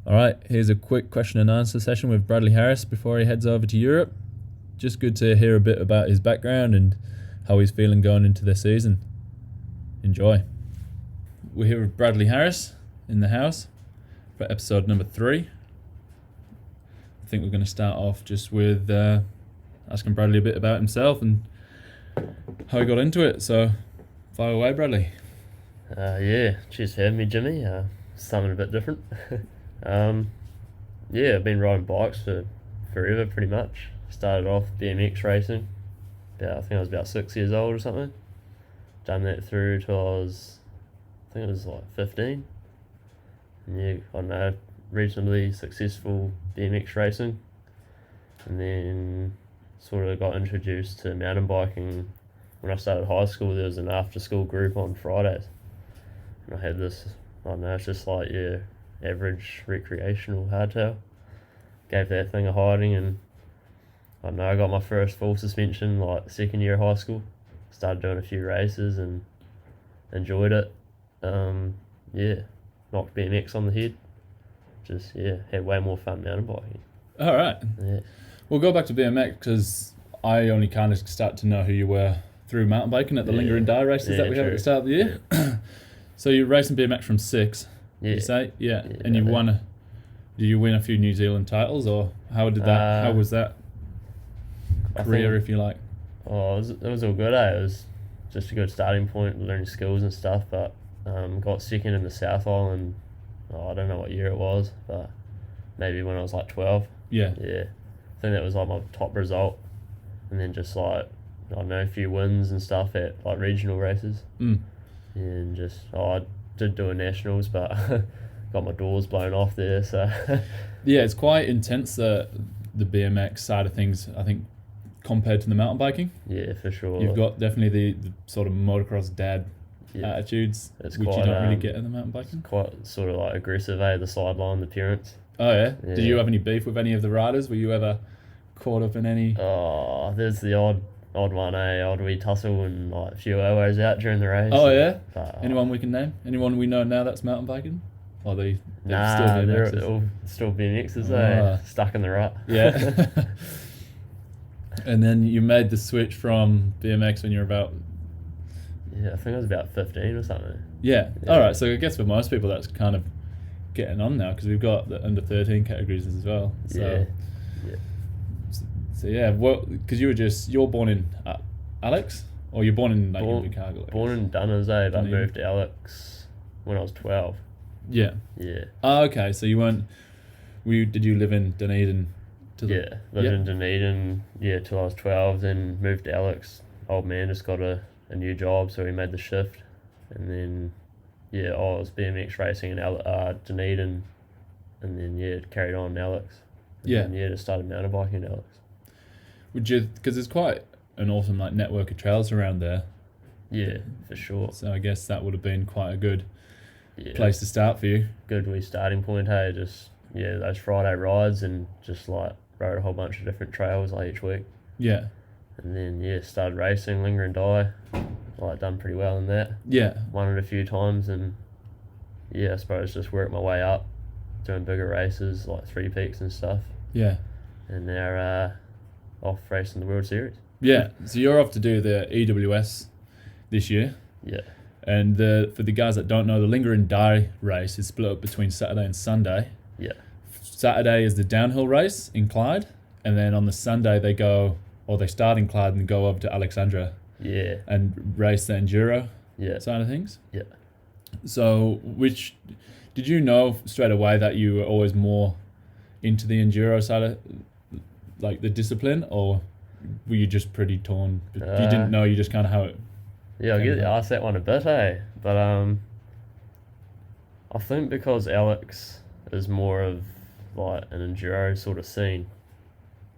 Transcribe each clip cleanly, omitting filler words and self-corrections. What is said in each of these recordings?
All right, here's a quick question and answer session with Bradley Harris before he heads over to Europe. Just good to hear a bit about his background and how he's feeling going into this season. Enjoy. We're here with Bradley Harris in the house for episode number 3. I think we're going to start off just with asking Bradley a bit about himself and how he got into it. So, fire away, Bradley. Cheers for having me, Jimmy. Something a bit different. I've been riding bikes for forever, pretty much. Started off BMX racing. I think I was about 6 years old or something. Done that through till I was 15. And I don't know, reasonably successful BMX racing. And then sort of got introduced to mountain biking. When I started high school, there was an after-school group on Fridays. And I had this, it's just like your average recreational hardtail. Gave that thing a hiding, and I got my first full suspension like second year of high school. Started doing a few races and enjoyed it. Knocked BMX on the head. Had way more fun mountain biking. All right. Yeah. We'll go back to BMX because I only kind of started to know who you were through mountain biking at the Linger and Die races that we had at the start of the year. Yeah. So you're racing BMX from 6, you say? Yeah. And you won did you win a few New Zealand titles, or how was that career, if you like? Oh, it was all good, eh? It was just a good starting point, learning skills and stuff, but got second in the South Island. I don't know what year it was, but maybe when I was like 12. Yeah. Yeah. I think that was like my top result. And then just like, a few wins and stuff at like regional races. And I did do a nationals, but got my doors blown off there, so. Yeah, it's quite intense, the BMX side of things, I think, compared to the mountain biking. Yeah, for sure. You've got definitely the sort of motocross dad attitudes, which you don't really get in the mountain biking. Quite sort of like aggressive, the sideline, the parents. Oh yeah? Did you have any beef with any of the riders? Were you ever caught up in any? Oh, there's the odd one, odd wee tussle and like a few hours out during the race. Oh yeah? But, anyone we can name? Anyone we know now that's mountain biking? Or they're still BMXs? They're all still BMXs, stuck in the rut. Yeah. And then you made the switch from BMX when you were about... Yeah, I think I was about 15 or something. Yeah. All right, so I guess for most people that's kind of getting on now, because we've got the under 13 categories as well. So, because you're born in Alex, or you're born in Chicago? Born in Dunners, but moved to Alex when I was 12. Yeah. Yeah. Oh, okay. So did you live in Dunedin? Lived in Dunedin, till I was 12, then moved to Alex. Old man just got a new job, so he made the shift. And then, I was BMX racing in Dunedin, and then, carried on in Alex. And then, just started mountain biking in Alex. Would you, because there's quite an awesome network of trails around there. Yeah, for sure. So I guess that would have been quite a good place to start for you. Good wee starting point, hey, those Friday rides and just rode a whole bunch of different trails each week. Yeah. And then started racing, Linger and Die. Done pretty well in that. Yeah. Won it a few times, and I suppose just worked my way up, doing bigger races like Three Peaks and stuff. Yeah. And now off racing the World Series. Yeah. So you're off to do the EWS this year. Yeah. And for the guys that don't know, the Linger and Die race is split up between Saturday and Sunday. Yeah. Saturday is the downhill race in Clyde, and then on the Sunday they start in Clyde and go over to Alexandra. Yeah. And race the enduro side of things. Yeah. So, did you know straight away that you were always more into the enduro side of the discipline, or were you just pretty torn? You didn't know, you just kind of how it... Yeah, I get asked that one a bit, but I think because Alex is more of an enduro sort of scene.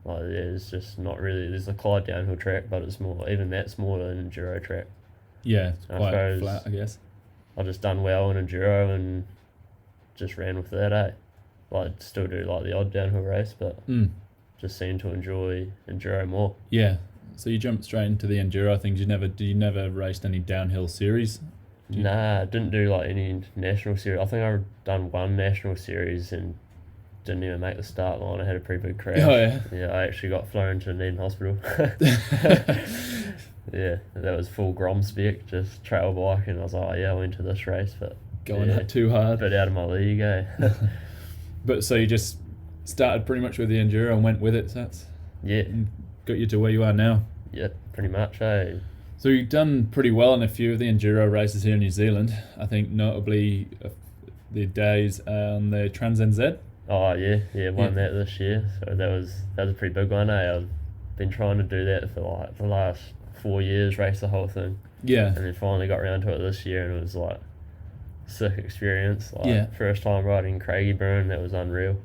It's just not really. There's a Clyde downhill track, but it's more. Even that's more an enduro track. Yeah, it's quite flat, I guess. I just done well in enduro and just ran with that. I'd still do the odd downhill race, but just seem to enjoy enduro more. Yeah. So you jumped straight into the enduro things. You never raced any downhill series? Nah, didn't do any national series. I think I've done one national series and didn't even make the start line. I had a pretty big crash. Oh, yeah. Yeah, I actually got flown to Needham Hospital. Yeah, that was full Grom spec, just trail bike, and I was like, oh, yeah, I went to this race, but Going that too hard. bit out of my league, eh? But so you just started pretty much with the enduro and went with it, so that's Yeah, got you to where you are now. yeah, pretty much, eh? So you've done pretty well in a few of the enduro races here in New Zealand. I think notably the days on the Trans NZ. Oh yeah, won that this year. So that was a pretty big one, eh? I've been trying to do that for like the last 4 years, race the whole thing, Yeah. and then finally got around to it this year, and it was like sick experience. Like Yeah. first time riding Craigieburn, that was unreal.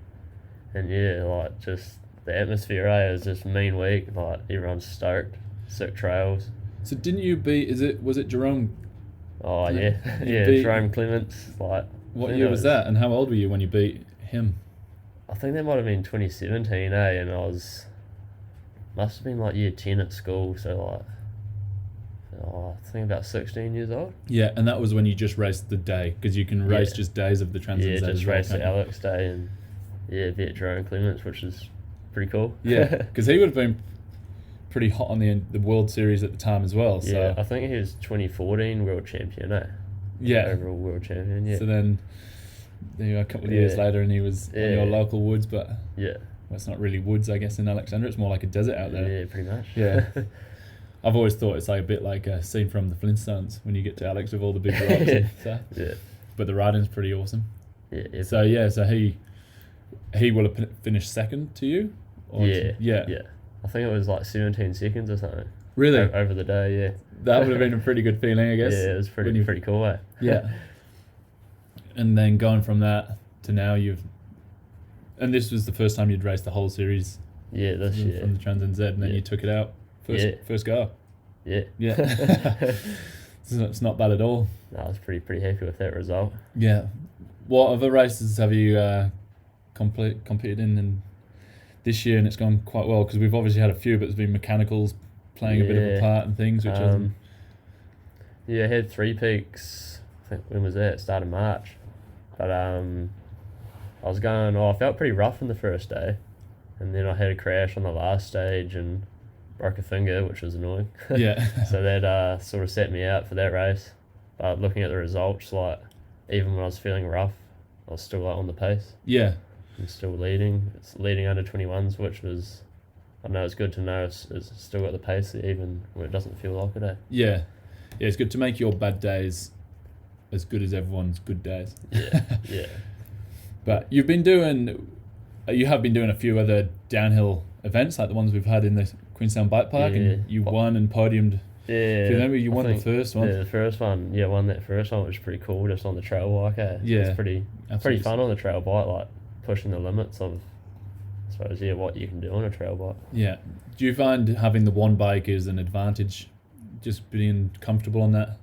And yeah, like just the atmosphere, eh? It was just mean week. Like everyone's stoked, sick trails. So didn't you beat? Was it Jerome? Oh Yeah. yeah, You yeah, beat- Jerome Clements. Like What think year it was that? And how old were you when you beat him? I think that might have been 2017, eh? And must have been like year 10 at school, so like, I think about 16 years old. Yeah, and that was when you just raced the day, because you can race Yeah. just days of the Trans Yeah, NZ just as well, raced can't the you? Alex Day and beat Jerome Clements, which is pretty cool. Yeah, because he would have been pretty hot on the World Series at the time as well. So Yeah, I think he was 2014 world champion, eh? yeah. Overall world champion, yeah. So then, a couple of years Yeah. later, and he was on your Yeah. local woods, but Yeah, well, it's not really woods, I guess, in Alexandria. It's more like a desert out there. yeah, pretty much. Yeah. I've always thought it's like a bit like a scene from the Flintstones when you get to Alex with all the big rocks and stuff. Yeah, But the riding's pretty awesome. yeah, So he will have finished second to you. Or yeah. yeah. I think it was like 17 seconds or something. Really, Over the day, yeah. that would have been a pretty good feeling, I guess. Yeah, it was when you- pretty cool, eh? Yeah. And then going from that to now, and this was the first time you'd raced the whole series Yeah, this year. from the Trans NZ, and then Yeah. you took it out Yeah. first go. Yeah. Yeah. So it's not bad at all. No, I was pretty happy with that result. Yeah. What other races have you competed in this year, and it's gone quite well? Because we've obviously had a few, but there's been mechanicals playing a bit of a Yeah. part and things, which is Yeah, I had 3 peaks. I think when was that? Start of March. But I was going. I felt pretty rough in the first day, and then I had a crash on the last stage and broke a finger, which was annoying. yeah. So that sort of set me out for that race. But looking at the results, like even when I was feeling rough, I was still like on the pace. Yeah. I'm still leading. It's leading under 21s, which was, I know it's good to know it's still got the pace even when it doesn't feel like it. Eh? Yeah. Yeah, it's good to make your bad days as good as everyone's good days. Yeah, yeah. But you have been doing a few other downhill events, like the ones we've had in the Queenstown Bike Park, Yeah. and you won and podiumed. Yeah. Do you remember you I won the think- first one? Yeah, the first one. Yeah, won that first one, which was pretty cool, just on the trail bike. Eh? Yeah, It's pretty Absolutely. fun on the trail bike, like pushing the limits of, I suppose, what you can do on a trail bike. Yeah. Do you find having the one bike is an advantage, just being comfortable on that?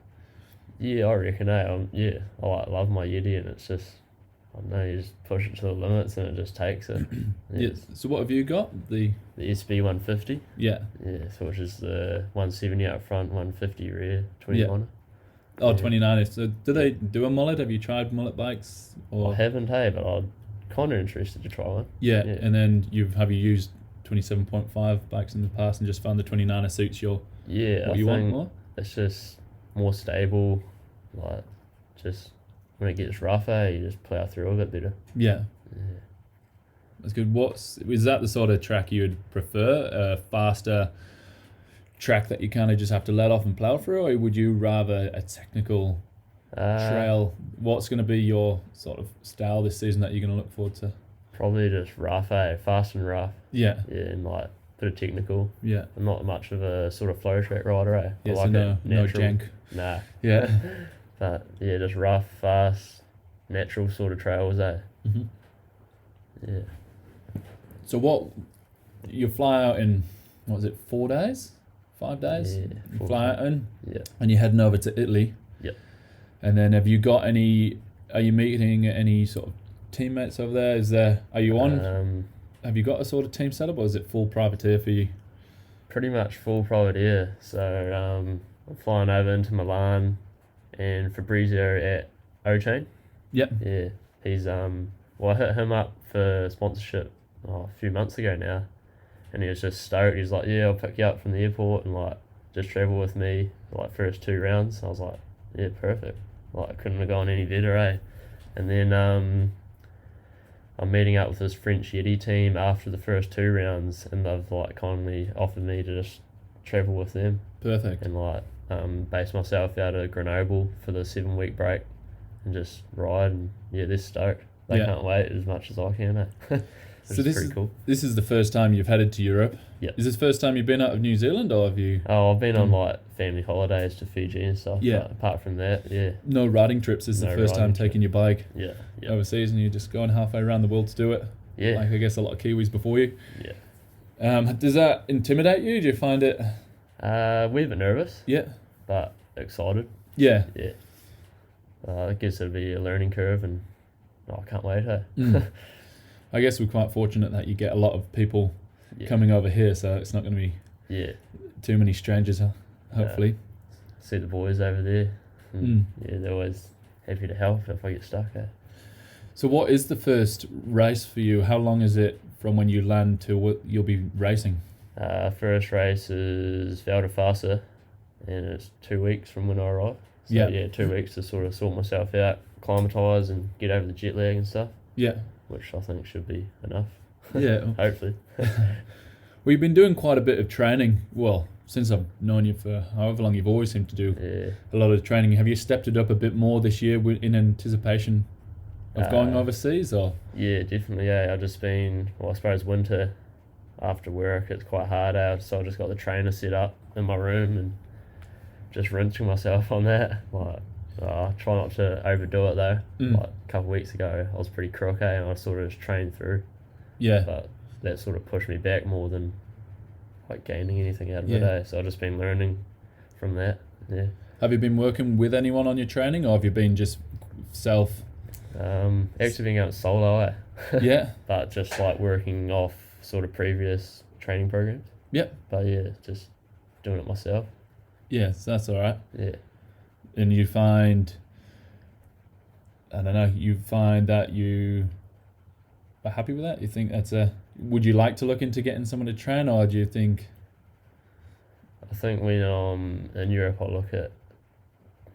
Yeah, I reckon. I love my Yeti, and it's just, I don't know, you just push it to the limits and it just takes it. Yeah. So what have you got? The SB 150. yeah. Yeah, so which is the 170 out front, 150 rear, 21. Oh, Yeah. 29. So do they do a mullet? Have you tried mullet bikes? Or I haven't, hey, but I'm kind of interested to try one. yeah. Yeah. And then have you used 27.5 bikes in the past and just found the 29er suits your Yeah, what I you want think more? it's just more stable. Like, just when it gets rougher, you just plough through a bit better. Yeah. Yeah. That's good. Is that the sort of track you would prefer? A faster track that you kind of just have to let off and plow through, or would you rather a technical trail? What's going to be your sort of style this season that you're going to look forward to? Probably just rough, fast and rough. Yeah. Yeah, and like a bit of technical. Yeah. I'm not much of a sort of flow track rider, I Yeah. So like no it natural. jank. Nah. Yeah. But yeah, just rough, fast, natural sort of trails, hmm Yeah. So you fly out in, what was it, 4 days? 5 days? Yeah. You fly out in, Yeah. and you're heading over to Italy. Yep. And then are you meeting any sort of teammates over there? Are you on? Have you got a sort of team setup, or is it full privateer for you? Pretty much full privateer. So I'm flying over into Milan and Fabrizio at O-Chain. Yep. Yeah. He's Well, I hit him up for sponsorship a few months ago now, and he was just stoked. He's like, "Yeah, I'll pick you up from the airport and like just travel with me like first 2 rounds." I was like, "Yeah, perfect." Like, I couldn't have gone any better, eh? And then I'm meeting up with this French Yeti team after the first 2 rounds, and they've like kindly offered me to just travel with them Perfect. and like base myself out of Grenoble for the 7 week break and just ride. And yeah, they're stoked. They Yeah. can't wait as much as I can, eh? Which So is pretty cool. this is the first time you've headed to Europe. Yep. Is this the first time you've been out of New Zealand, or have you Oh, I've been on like family holidays to Fiji and stuff. Yeah. But apart from that, yeah, no riding trips? This is No the first time riding trip. taking your bike yeah, yeah, overseas, and you're just going halfway around the world to do it. yeah, Like I guess a lot of Kiwis before you. yeah. Does that intimidate you? Do you find it? We're a bit nervous, Yeah. but excited. Yeah. Yeah. I guess it'll be a learning curve, and I can't wait. Hey. Mm. I guess we're quite fortunate that you get a lot of people Yeah. coming over here, so it's not going to be Yeah. too many strangers, hopefully. See the boys over there. And yeah, they're always happy to help if I get stuck. Eh? So what is the first race for you? How long is it from when you land to what you'll be racing? First race is Val d'Fassa, and it's 2 weeks from when I arrive. So Yeah. yeah, 2 weeks to sort of sort myself out, acclimatise and get over the jet lag and stuff, Yeah. which I think should be enough. Yeah. Hopefully. We've been doing quite a bit of training. Well, since I've known you for however long, you've always seemed to do Yeah. a lot of training. Have you stepped it up a bit more this year in anticipation of going overseas, or? Yeah, definitely. Yeah, I've just been. Well, I suppose winter after work it's quite hard out, so I just got the trainer set up in my room and just rinsing myself on that. Like, I try not to overdo it though. Like a couple of weeks ago, I was pretty crook, and I sort of just trained through. Yeah. But that sort of pushed me back more than like gaining anything out of Yeah. it. Eh? So I've just been learning from that. Yeah. Have you been working with anyone on your training, or have you been just self? Actually being out solo, eh? Yeah. But just like working off sort of previous training programs. Yep. But yeah, just doing it myself. Yeah, so that's all right. Yeah. And you find, I don't know, you find that you are happy with that? You think that's would you like to look into getting someone to train, or do you think? I think when in Europe I look at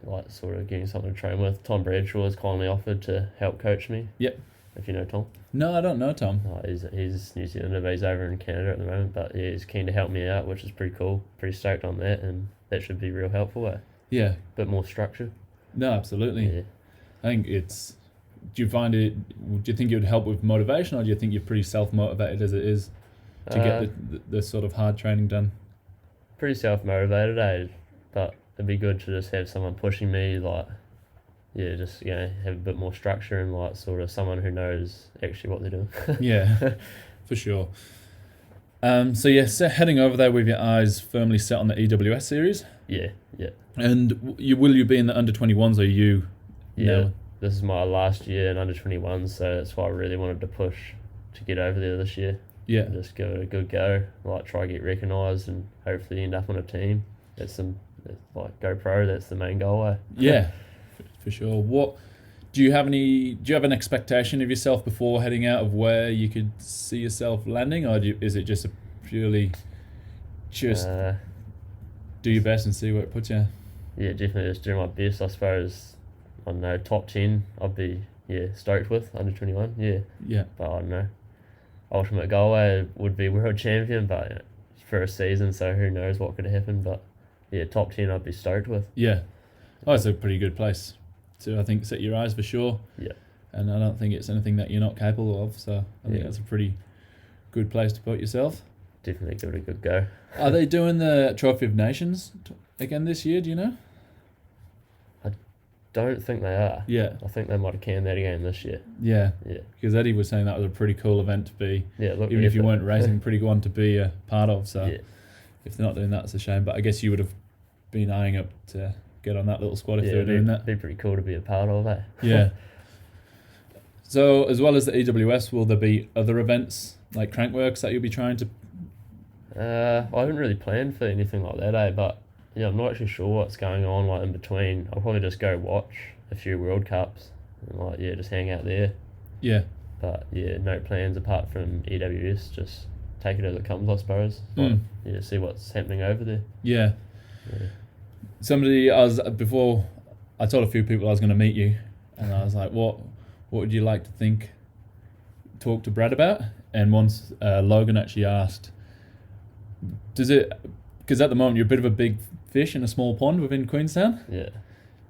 like sort of getting someone to train with. Tom Bradshaw has kindly offered to help coach me. Yep. If you know Tom. No, I don't know, Tom. He's New Zealander, but he's over in Canada at the moment. But yeah, he's keen to help me out, which is pretty cool. Pretty stoked on that, and that should be real helpful. Yeah. Bit more structure. No, absolutely. Yeah. I think it's. Do you find it? Do you think it would help with motivation, or do you think you're pretty self-motivated as it is to get the sort of hard training done? Pretty self-motivated, eh? But it'd be good to just have someone pushing me, like, yeah, just, you know, have a bit more structure and, like, sort of someone who knows actually what they're doing. Yeah, for sure. So yeah, heading over there with your eyes firmly set on the EWS series. Yeah, yeah. And will you be in the under-21s, or you? Yeah, know? This is my last year in under-21s, so that's why I really wanted to push to get over there this year. Yeah. Just give it a good go, like try to get recognised and hopefully end up on a team. That's like go pro, that's the main goal. Eh? Yeah, for sure. What do you have an expectation of yourself before heading out of where you could see yourself landing, or is it just a purely just do your best and see where it puts you? Yeah, definitely just do my best. I suppose, I don't know, top 10 I'd be stoked with, under 21, Yeah. But I don't know. Ultimate goal would be world champion, but you know, it's first season, so who knows what could happen. But yeah, top 10 I'd be stoked with. Yeah. Oh, it's a pretty good place to, I think, set your eyes for sure. Yeah. And I don't think it's anything that you're not capable of, so I think that's a pretty good place to put yourself. Definitely give it a good go. Are they doing the Trophy of Nations again this year, do you know? Don't think they are. Yeah. I think they might have canned that again this year. Yeah. Yeah. Because Eddie was saying that was a pretty cool event to be, Yeah, look, even if you weren't racing, pretty good one to be a part of. So yeah. if they're not doing that, it's a shame. But I guess you would have been eyeing up to get on that little squad if they were doing that. It'd be pretty cool to be a part of, eh? Yeah. So as well as the EWS, will there be other events like Crankworks that you'll be trying to? I haven't really planned for anything like that, eh? But yeah, I'm not actually sure what's going on like in between. I'll probably just go watch a few World Cups and just hang out there. Yeah. But yeah, no plans apart from EWS. Just take it as it comes, I suppose. Like, yeah, see what's happening over there. Yeah. Yeah. Before I told a few people I was going to meet you, and I was like, what would you like to talk to Brad about? And once Logan actually asked, because at the moment you're a bit of a big fish in a small pond within Queenstown. Yeah.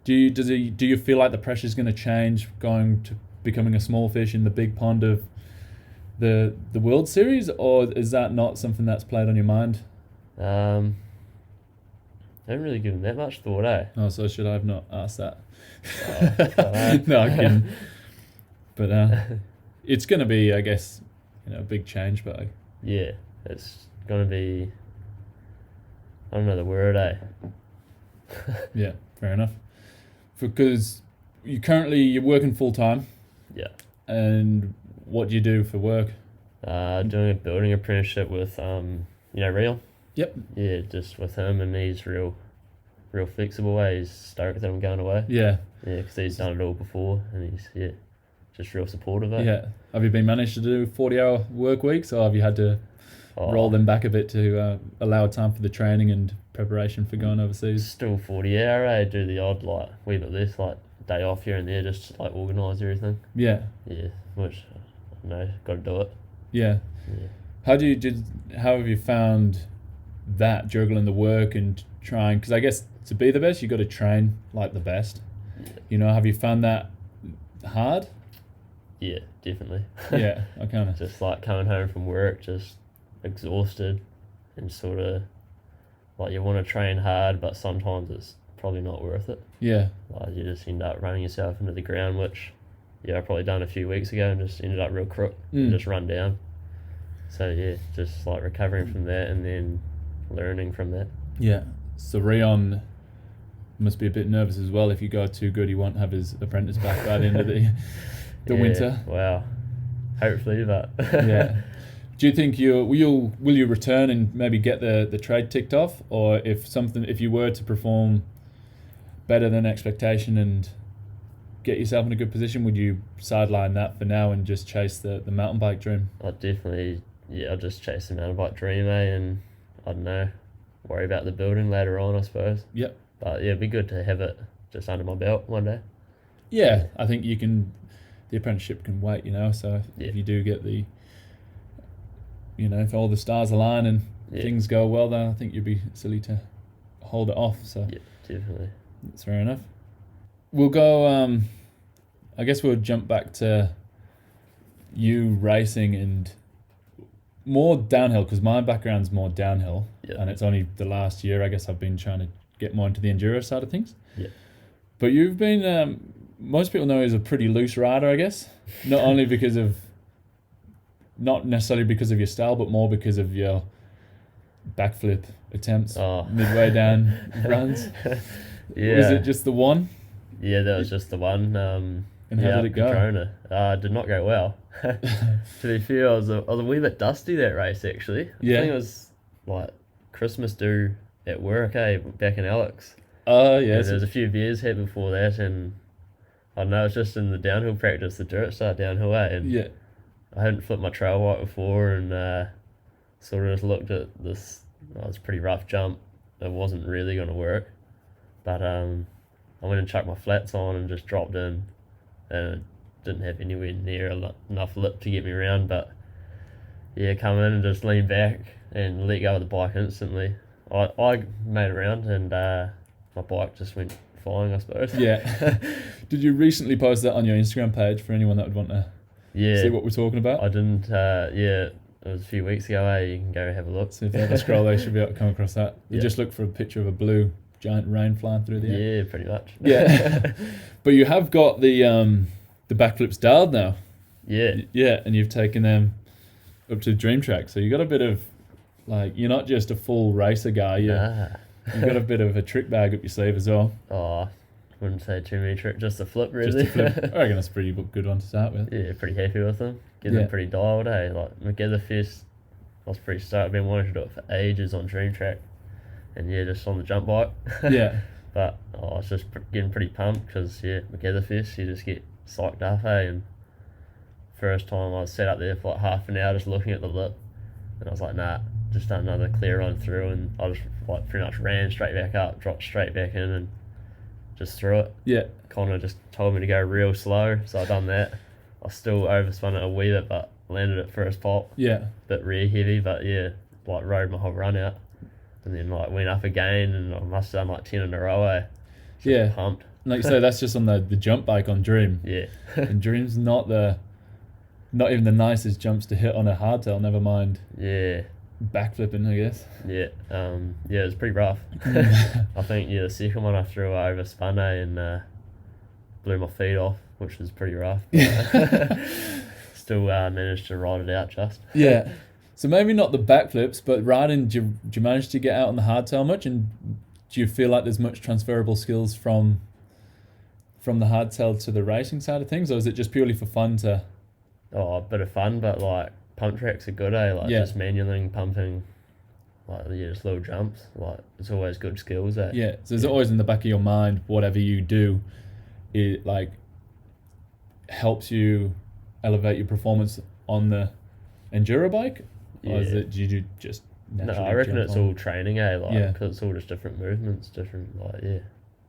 Do you feel like the pressure's going to change going to becoming a small fish in the big pond of the World Series, or is that not something that's played on your mind? I haven't really given that much thought, eh? Oh, so should I have not asked that? Oh, No, I'm kidding. But it's going to be, I guess, a big change. But yeah, it's gonna be. I don't know the word, eh? Yeah, fair enough. Because you're working full time. Yeah. And what do you do for work? Doing a building apprenticeship with Real. Yep. Yeah, just with him, and he's real flexible. He's stoked that I'm going away. Yeah. Yeah, because he's done it all before, and he's just real supportive. Eh? Yeah. Have you been managed to do 40-hour work weeks, or have you had to roll them back a bit to allow time for the training and preparation for going overseas? Still 40-hour. I do the odd wee bit less, day off here and there, just to organise everything. Yeah. Yeah, which got to do it. Yeah. Yeah. How have you found that juggling the work and trying? Because I guess to be the best, you got to train like the best. Yeah. Have you found that hard? Yeah, definitely. Yeah, I kind of just coming home from work, just exhausted, and sort of you want to train hard, but sometimes it's probably not worth it. Yeah. You just end up running yourself into the ground, which I probably done a few weeks ago, and just ended up real crook and just run down. So yeah, just recovering from that and then learning from that. Yeah. So Rion must be a bit nervous as well. If you go too good, he won't have his apprentice back by the end of the winter. Wow. Hopefully, but yeah. Do you think will you return and maybe get the trade ticked off, or if you were to perform better than expectation and get yourself in a good position, would you sideline that for now and just chase the mountain bike dream? I'd definitely, I'll just chase the mountain bike dream, and I don't know, worry about the building later on, I suppose. Yep. But yeah, it'd be good to have it just under my belt one day. Yeah, I think the apprenticeship can wait, so Yeah. if you do get if all the stars align and things go well, then I think you'd be silly to hold it off. So yeah, definitely. That's fair enough. We'll go, I guess we'll jump back to you racing and more downhill, because my background's more downhill, and it's only the last year, I guess, I've been trying to get more into the enduro side of things. Yeah. But you've been, most people know you as a pretty loose rider, I guess, not necessarily because of your style, but more because of your backflip attempts midway down runs. Yeah. Was it just the one? Yeah, that was just the one. And how did it go? Corona. Did not go well. To be fair, I was a wee bit dusty that race, actually. Yeah. I think it was Christmas do at work, back in Alex. Oh, yeah. There was a few beers had before that, and I don't know, it's just in the downhill practice, the dirt started downhill, and yeah. I hadn't flipped my trail white before, and sort of just looked at this. It was a pretty rough jump. It wasn't really going to work, but I went and chucked my flats on and just dropped in, and it didn't have anywhere near enough lip to get me around. But yeah, come in and just lean back and let go of the bike instantly. I made it around, and my bike just went flying, I suppose. Yeah. Did you recently post that on your Instagram page for anyone that would want to see what we're talking about? I didn't. It was a few weeks ago. You can go have a look. So if they have a scroll, they should be able to come across that. You just look for a picture of a blue giant rain flying through the air. Yeah, pretty much. Yeah. But you have got the backflips dialed now. Yeah. Yeah, and you've taken them up to Dream Track. So you got a bit of you're not just a full racer guy. You've got a bit of a trick bag up your sleeve as well. Oh, wouldn't say too many tricks. Just a flip, really. Just a flip. I reckon that's a pretty good one to start with. Yeah, pretty happy with them. Getting them pretty dialed, Together Fest, I was pretty stoked. I've been wanting to do it for ages on Dream Track. And just on the jump bike. Yeah. But I was just getting pretty pumped because, Together Fest, you just get psyched up, and first time I sat up there for like half an hour just looking at the lip, and I was like, nah, just done another clear run through, and I just like pretty much ran straight back up, dropped straight back in, and just threw it. Yeah. Connor just told me to go real slow, so I done that. I still overspun it a wee bit, but landed it first pop. Yeah. Bit rear heavy, but yeah, like rode my whole run out, and then like went up again, and I must have done like 10 in a row. Just Yeah. pumped. Like you say, that's just on the jump bike on Dream. Yeah. And Dream's not even the nicest jumps to hit on a hardtail, never mind Yeah. backflipping, I guess. Yeah. Yeah, it was pretty rough. I think the second one I threw I overspun and blew my feet off, which was pretty rough. Still managed to ride it out just. Yeah. So maybe not the backflips, but riding, do you manage to get out on the hardtail much? And do you feel like there's much transferable skills from the hardtail to the racing side of things? Or is it just purely for fun to... Oh, a bit of fun, but like pump tracks are good, Like just manualing, pumping, like just little jumps. Like it's always good skills, Yeah. So it's always in the back of your mind, whatever you do, it like helps you elevate your performance on the enduro bike? Or is it, do you just No, naturally I reckon jump it's on? all training, Like, Yeah. because it's all just different movements, different, like,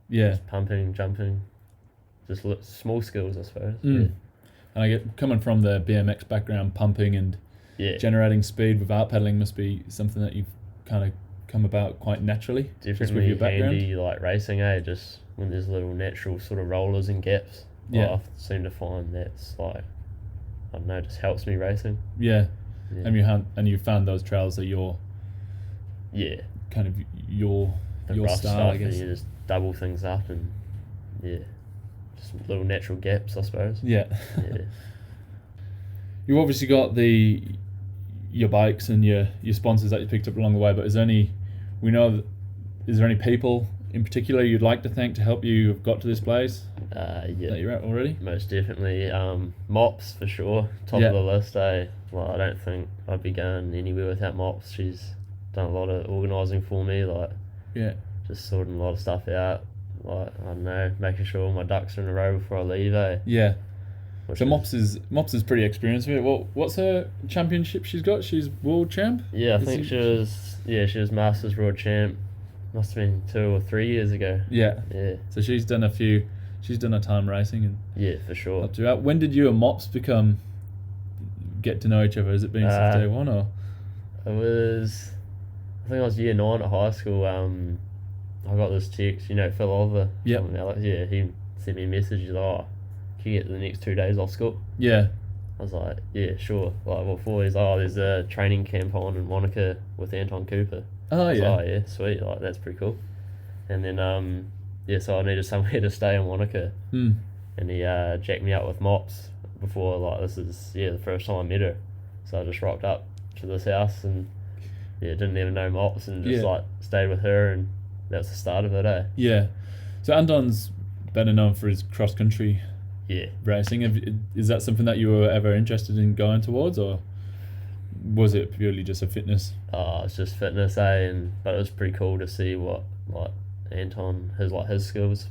Yeah. just pumping, jumping, just small skills, I suppose. Mm. And I get, coming from the BMX background, pumping and Yeah. generating speed without pedaling must be something that you've kind of come about quite naturally, just with Definitely your background. handy, like racing, just when there's little natural sort of rollers and gaps. Yeah. I seem to find that's like, I don't know, just helps me racing. Yeah. Yeah. And you found those trails are your Yeah. kind of your The rough style, stuff, I guess. and you just double things up and, just little natural gaps, I suppose. Yeah. Yeah. You've obviously got your bikes and your sponsors that you picked up along the way, but is there any people in particular you'd like to thank to help you have got to this place Yeah. that you're at already? Most definitely. Mops for sure. Top Yeah. of the list, Well, I don't think I'd be going anywhere without Mops. She's done a lot of organising for me, like Yeah. just sorting a lot of stuff out. Like, I don't know, making sure all my ducks are in a row before I leave, Yeah. Which So Mops is pretty experienced with it. What's her championship she's got? She's world champ? Yeah, I think she was Masters World Champ. Must have been 2 or 3 years ago. Yeah. Yeah. So she's done a time racing and Yeah, for sure. up to out. When did you and Mops get to know each other? Has it been since day one or? I think I was year 9 at high school. I got this text, Phil Oliver. Yep. From Alex. Yeah, he sent me a message. He's like, can you get the next 2 days off school? Yeah. I was like, yeah, sure. Like, before there's a training camp on in Wanaka with Anton Cooper. Oh, I was yeah. like, oh, yeah, sweet. Like, that's pretty cool. And then, so I needed somewhere to stay in Wanaka. Hmm. And he jacked me up with Mops before, like, this is, the first time I met her. So I just rocked up to this house and, didn't even know Mops and just, stayed with her, and that was the start of it, Yeah. So Anton's better known for his cross-country Yeah. racing. Is that something that you were ever interested in going towards, or was it purely just a fitness? It's just fitness, but it was pretty cool to see what, like, Anton, his skills,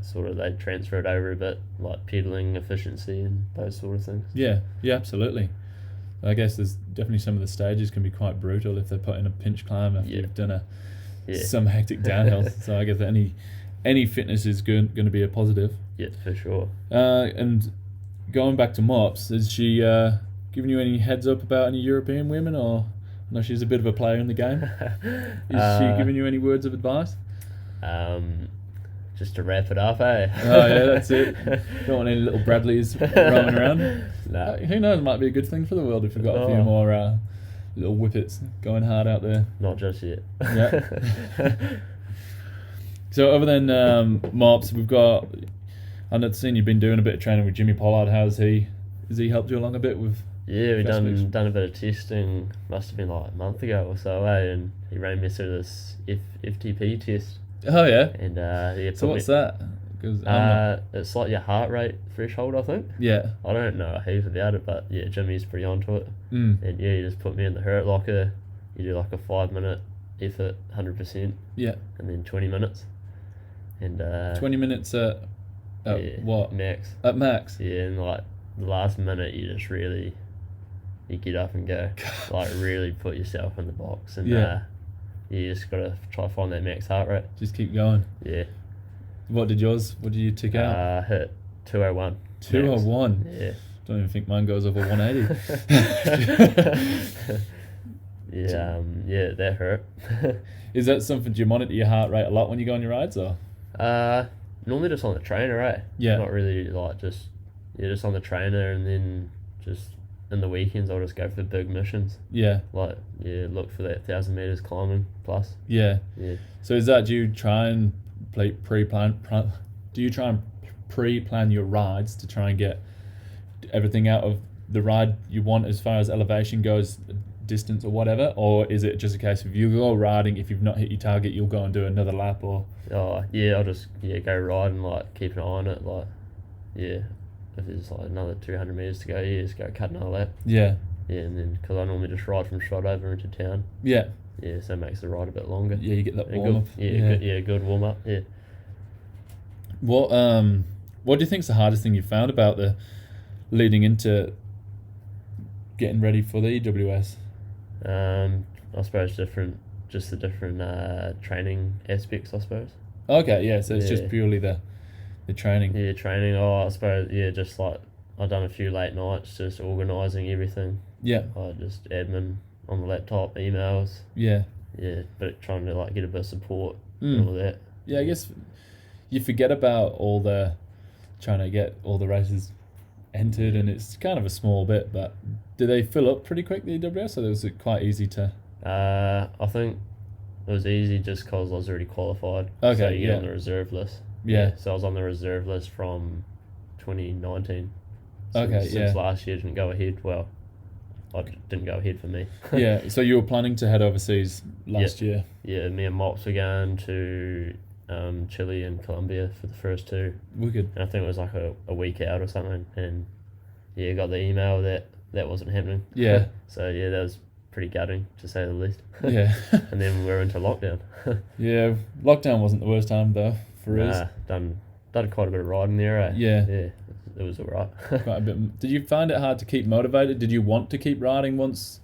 sort of they transferred over a bit, like pedaling efficiency and those sort of things. Yeah, absolutely. I guess there's definitely some of the stages can be quite brutal if they put in a pinch climb after you've done some hectic downhill. So I guess any fitness is going to be a positive. Yeah, for sure. And going back to Mops, is she giving you any heads up about any European women, or I know she's a bit of a player in the game? Is she giving you any words of advice? Just to wrap it up, eh? Oh yeah, that's it. Don't want any little Bradleys roaming around. No. Who knows? Might be a good thing for the world if we've got a few more little whippets going hard out there. Not just yet. Yeah. So other than Mops, we've got. I've seen you've been doing a bit of training with Jimmy Pollard. Has he helped you along a bit with? Yeah, we done a bit of testing. Must have been like a month ago or so, and he ran me through this FTP test. Oh yeah. And so what's that? 'Cause it's like your heart rate threshold, I think. Yeah. I don't know a heap about it, but yeah, Jimmy's pretty onto it. Mm. And yeah, you just put me in the hurt locker. You do like a 5-minute effort, 100%. Yeah. And then 20 minutes. And 20 minutes at what? Max. At max. Yeah, and like the last minute you just really you get up and go, like really put yourself in the box, and Yeah. you just gotta try to find that max heart rate. Just keep going. Yeah. What did you tick out? Hit 201. 201. Yeah. Don't even think mine goes over 180. Yeah, that hurt. Is that something, do you monitor your heart rate a lot when you go on your rides, or? Normally just on the trainer, eh? Yeah. Not really like just on the trainer, and then just in the weekends I'll just go for big missions. Yeah. Like look for that 1,000 meters climbing plus. Yeah. Yeah. So is that, do you try and pre-plan your rides to try and get everything out of the ride you want as far as elevation goes, distance or whatever, or is it just a case of you go riding, if you've not hit your target you'll go and do another lap, or? Oh yeah, I'll just go ride and like keep an eye on it, like if there's like another 200 meters to go, just go cut another lap. Yeah. Yeah, and then because I normally just ride from Shot over into town. Yeah. Yeah, so it makes the ride a bit longer. Yeah, you get that And warm up. good warm up. Yeah. What do you think's the hardest thing you found about the leading into getting ready for the EWS? I suppose just the different training aspects, I suppose. Okay, yeah, so it's just Yeah. purely the training. Yeah, training. Oh, I suppose just like I've done a few late nights, just organising everything. Yeah. Just admin on the laptop, emails. Yeah. Yeah, but trying to like get a bit of support Mm. and all that. Yeah, I guess you forget about all the trying to get all the races entered, and it's kind of a small bit, but do they fill up pretty quick, the EWS, or was it quite easy to? I think it was easy just because I was already qualified. Okay, so you get yeah. on the reserve list. Yeah. So I was on the reserve list from 2019. Okay, Since last year didn't go ahead. Well, it didn't go ahead for me. Yeah, so you were planning to head overseas last year? Yeah, me and Mops were going to Chile and Colombia for the first two. Wicked. And I think it was like a week out or something. And got the email that wasn't happening. Yeah. So that was pretty gutting, to say the least. Yeah. And then we were into lockdown. Yeah, lockdown wasn't the worst time though for us. Done quite a bit of riding there, eh? Yeah. Yeah, it was alright. Quite a bit. Did you find it hard to keep motivated? Did you want to keep riding once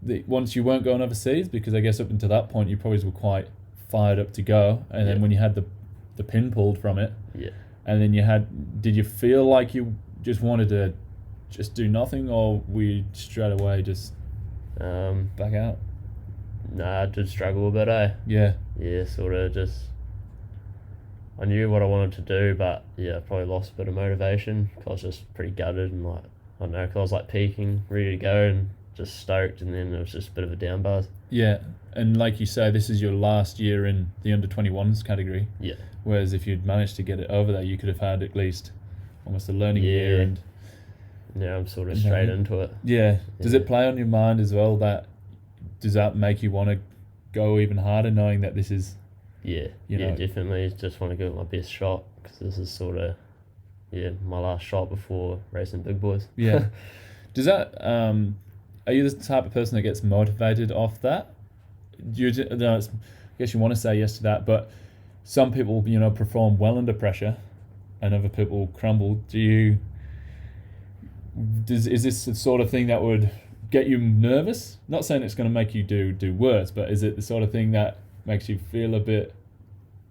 you weren't going overseas? Because I guess up until that point you probably were quite fired up to go, and then when you had the pin pulled from it, and then did you feel like you just wanted to just do nothing, or were you straight away just back out? Nah, I did struggle a bit, eh? Yeah. Yeah, sort of just. I knew what I wanted to do, but I probably lost a bit of motivation because I was just pretty gutted, and like I don't know, because I was like peaking, ready to go, and just stoked, and then it was just a bit of a down buzz. Yeah, and like you say, this is your last year in the under-21s category. Yeah. Whereas if you'd managed to get it over there, you could have had at least almost a learning year. And now I'm sort of straight into it. Yeah. Does it play on your mind as well? Does that make you want to go even harder, knowing that this is? Yeah, definitely. Just want to give it my best shot, because this is sort of, my last shot before racing big boys. Yeah. Does that? Are you the type of person that gets motivated off that? I guess you want to say yes to that, but some people, perform well under pressure, and other people crumble. Is this the sort of thing that would get you nervous? Not saying it's going to make you do worse, but is it the sort of thing that makes you feel a bit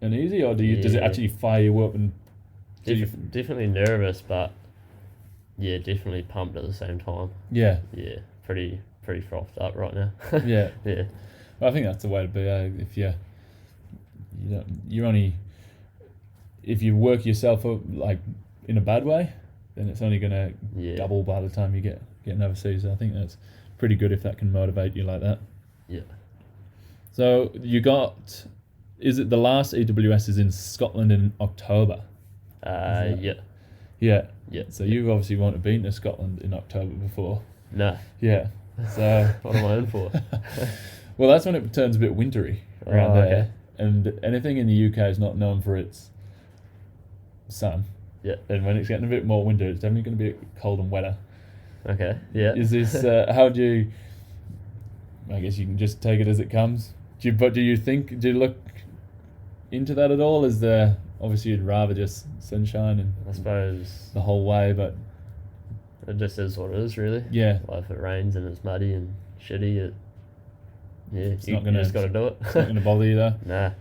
uneasy, or does it actually fire you up? And definitely nervous, but definitely pumped at the same time. Yeah. Yeah, pretty frothed up right now. Yeah. Yeah. Well, I think that's the way to be. If if you work yourself up like in a bad way, then it's only gonna double by the time you get overseas. I think that's pretty good if that can motivate you like that. Yeah. So is it the last EWS is in Scotland in October? Yeah. Yeah. Yeah. So you obviously won't have been to Scotland in October before. No. Yeah. So what am I in for? Well, that's when it turns a bit wintry around there. Okay. And anything in the UK is not known for its sun. Yeah. And when it's getting a bit more winter, it's definitely going to be cold and wetter. Okay. Yeah. Is this how do you? I guess you can just take it as it comes. Do you look into that at all? Is there obviously you'd rather just sunshine and I suppose the whole way, but it just is what it is, really. Yeah, Like if it rains and it's muddy and shitty, It's you not gonna- just got to do it. it's not going to bother you though. Nah,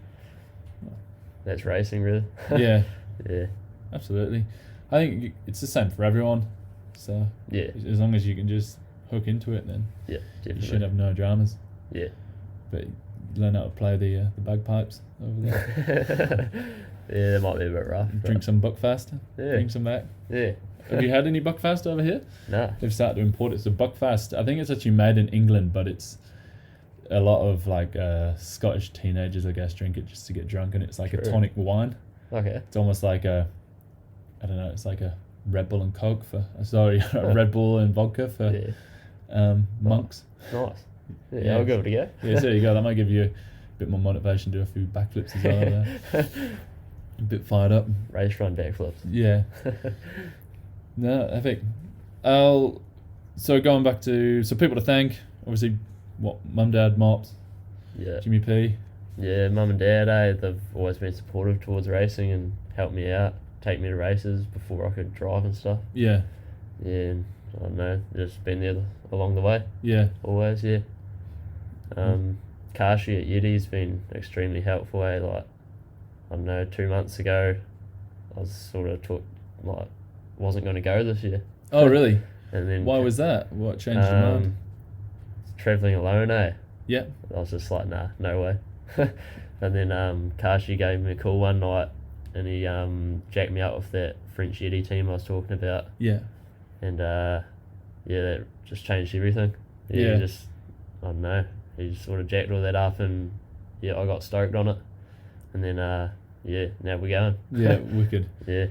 that's racing, really. Yeah, Yeah, absolutely. I think it's the same for everyone. So yeah, as long as you can just hook into it, then yeah, you should definitely. have no dramas. Yeah. But learn how to play the bagpipes over there. Yeah, that might be a bit rough. but- Drink some Buckfast. Yeah. Bring some back. Yeah. Have you had any Buckfast over here? Nah. They've started to import it. So Buckfast, I think it's actually made in England, but it's a lot of like Scottish teenagers, I guess, drink it just to get drunk, and it's like a True. tonic wine. Okay. It's almost like I don't know, it's like a Red Bull and Coke for, sorry, a Red Bull and vodka for Yeah. monks. Nice. Yeah, Yeah. I'll give it a go. Yeah, so there you go. That might give you a bit more motivation to do a few backflips as well. There. A bit fired up. Race run backflips. Yeah. No, I think so going back to people to thank, obviously mum, dad, mops, Yeah. Jimmy P. Yeah, mum and dad, they've always been supportive towards racing and helped me out, take me to races before I could drive and stuff. Yeah. Yeah, and I don't know, just been there along the way, Yeah. always, yeah. Kashi at Yeti's been extremely helpful, like, I don't know, 2 months ago, I was sort of wasn't going to go this year. Oh really? And then Why was that? What changed your mind? traveling alone, Yeah. I was just like, nah, no way. And then Kashi gave me a call one night, and he jacked me up with that French Yeti team I was talking about, Yeah. and yeah, that just changed everything. Yeah. He just, I don't know, he just sort of jacked all that up, and yeah, I got stoked on it, and then yeah, now we're going. Yeah. Wicked. Yeah,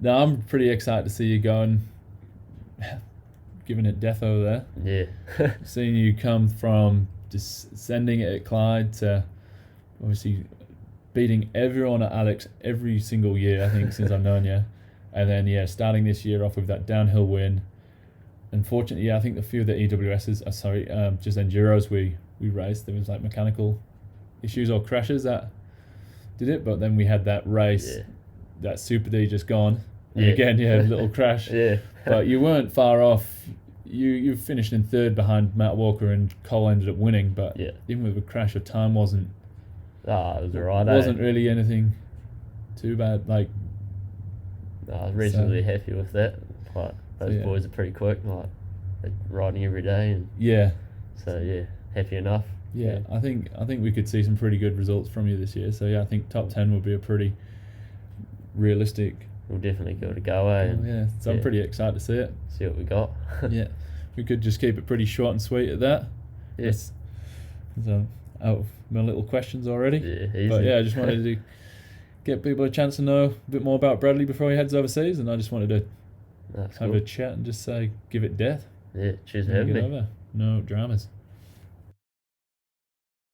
No, I'm pretty excited to see you going, giving it death over there. yeah, Seeing you come from just sending it at Clyde to obviously beating everyone at Alex every single year, I think, since I've known you. And then, starting this year off with that downhill win. Unfortunately, I think a few of the EWSs, just Enduros we raced, there was like mechanical issues or crashes that did it. But then we had that race, yeah, that Super D just gone. And Yeah. again, a little crash. yeah. But you weren't far off. You finished in third behind Matt Walker, and Cole ended up winning. But Yeah. even with a crash, of time wasn't It was alright. wasn't really anything too bad. Like, I was reasonably happy with that. Like, those yeah. boys are pretty quick. Like, they're riding every day, and yeah, so yeah, happy enough. I think we could see some pretty good results from you this year. So I think top 10 will be a pretty realistic. We'll definitely give it a go, and So I'm yeah. pretty excited to see it. see what we got. Yeah, we could just keep it pretty short and sweet at that. Yes. So out of my little questions already. Yeah, easy. But I just wanted to get people a chance to know a bit more about Bradley before he heads overseas, and I just wanted to That's have cool. a chat and just say, give it death. Yeah, cheers for When you having get me. over. No dramas.